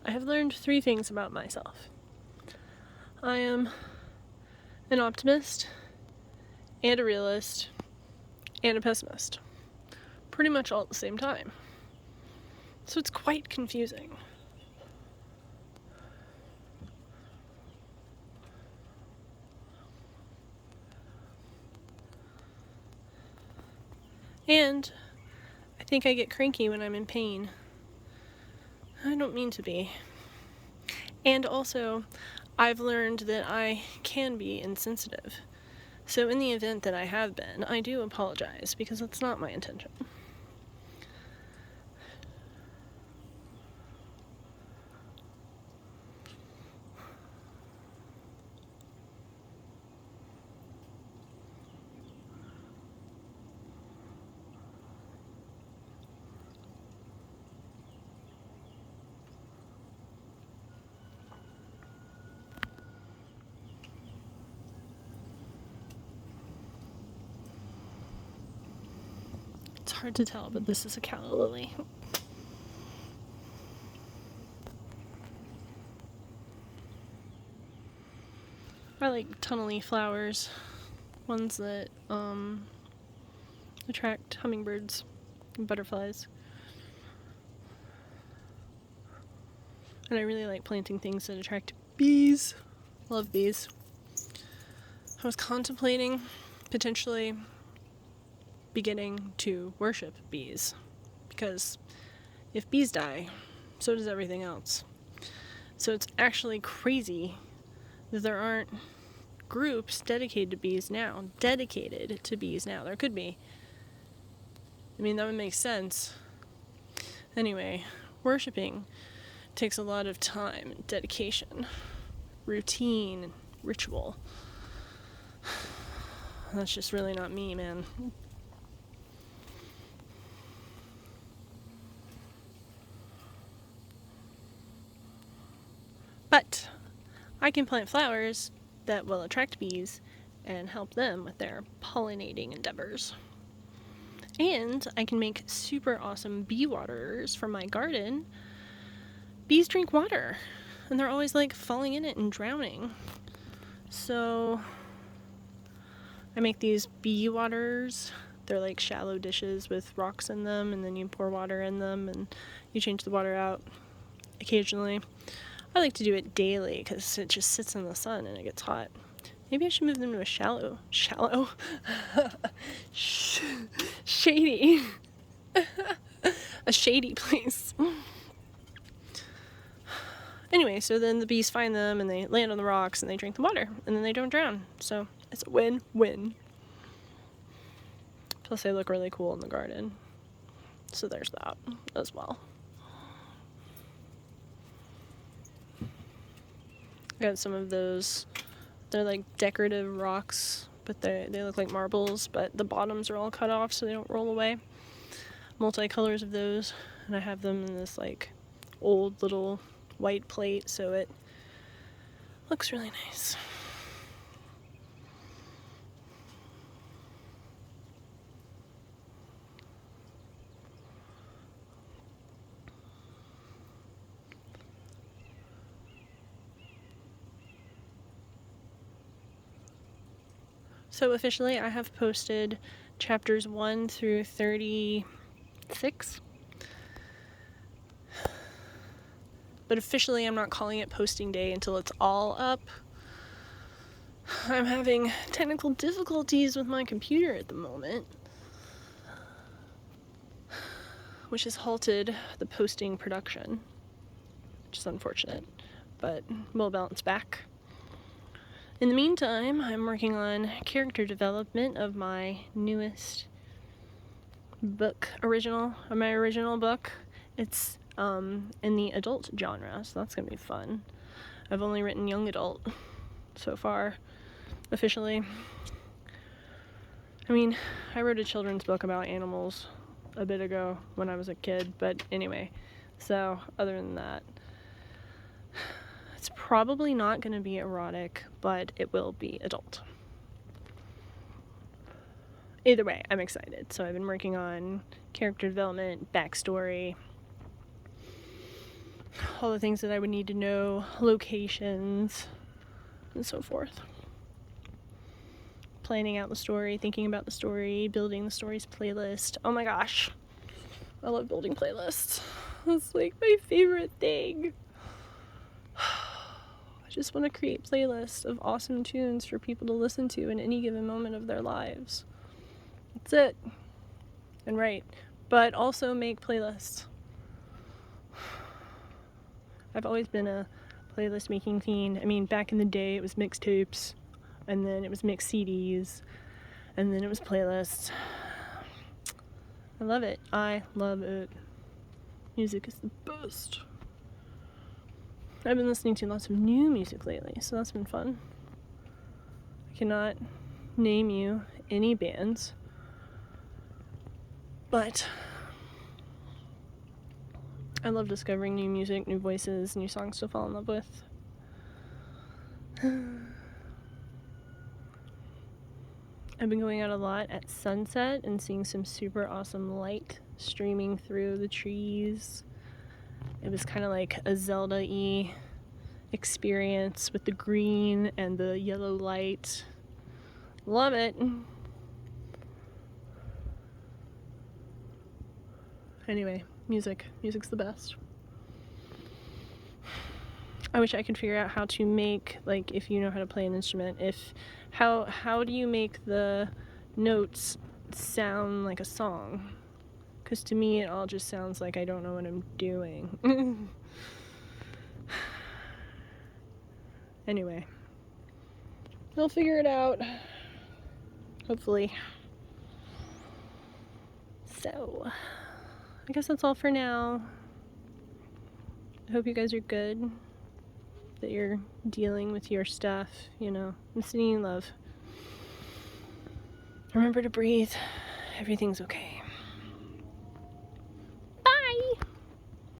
I have learned 3 things about myself. I am an optimist, and a realist, and a pessimist. Pretty much all at the same time. So it's quite confusing. And I think I get cranky when I'm in pain. I don't mean to be. And also, I've learned that I can be insensitive. So in the event that I have been, I do apologize because that's not my intention. It's hard to tell, but this is a calla lily. I like tunnel-y flowers, ones that attract hummingbirds and butterflies. And I really like planting things that attract bees. Love bees. I was contemplating potentially beginning to worship bees, because if bees die, so does everything else. So it's actually crazy that there aren't groups dedicated to bees now. There could be. I mean, that would make sense. Anyway, worshiping takes a lot of time, dedication, routine, ritual. That's just really not me, man. But I can plant flowers that will attract bees and help them with their pollinating endeavors. And I can make super awesome bee waterers from my garden. Bees drink water, and they're always like falling in it and drowning. So I make these bee waterers. They're like shallow dishes with rocks in them, and then you pour water in them and you change the water out occasionally. I like to do it daily because it just sits in the sun and it gets hot. Maybe I should move them to a shallow, shady, a shady place. Anyway, so then the bees find them and they land on the rocks and they drink the water and then they don't drown. So it's a win-win. Plus they look really cool in the garden. So there's that as well. I got some of those. They're like decorative rocks, but they look like marbles, but the bottoms are all cut off so they don't roll away. Multicolors of those, and I have them in this like old little white plate, so it looks really nice. So officially I have posted chapters 1 through 36. But officially I'm not calling it posting day until it's all up. I'm having technical difficulties with my computer at the moment, which has halted the posting production, which is unfortunate, but we'll bounce back. In the meantime, I'm working on character development of my newest book, my original book. It's in the adult genre, so that's gonna be fun. I've only written young adult so far, officially. I mean, I wrote a children's book about animals a bit ago when I was a kid, but anyway, so other than that, it's probably not going to be erotic, but it will be adult. Either way, I'm excited. So I've been working on character development, backstory, all the things that I would need to know, locations, and so forth. Planning out the story, thinking about the story, building the story's playlist. Oh my gosh, I love building playlists. It's like my favorite thing. I just want to create playlists of awesome tunes for people to listen to in any given moment of their lives. That's it. And write, but also make playlists. I've always been a playlist making fiend. I mean, back in the day it was mixtapes, and then it was mixed CDs, and then it was playlists. I love it. I love it. Music is the best. I've been listening to lots of new music lately, so that's been fun. I cannot name you any bands, but I love discovering new music, new voices, new songs to fall in love with. I've been going out a lot at sunset and seeing some super awesome light streaming through the trees. It was kind of like a Zelda-y experience with the green and the yellow light. Love it. Anyway, music's the best. I wish I could figure out how to make, like, if you know how to play an instrument, how do you make the notes sound like a song? Because to me it all just sounds like I don't know what I'm doing. Anyway, I'll figure it out, hopefully. So I guess that's all for now. I hope you guys are good, that you're dealing with your stuff, you know. I'm sending you love. Remember to breathe. Everything's okay.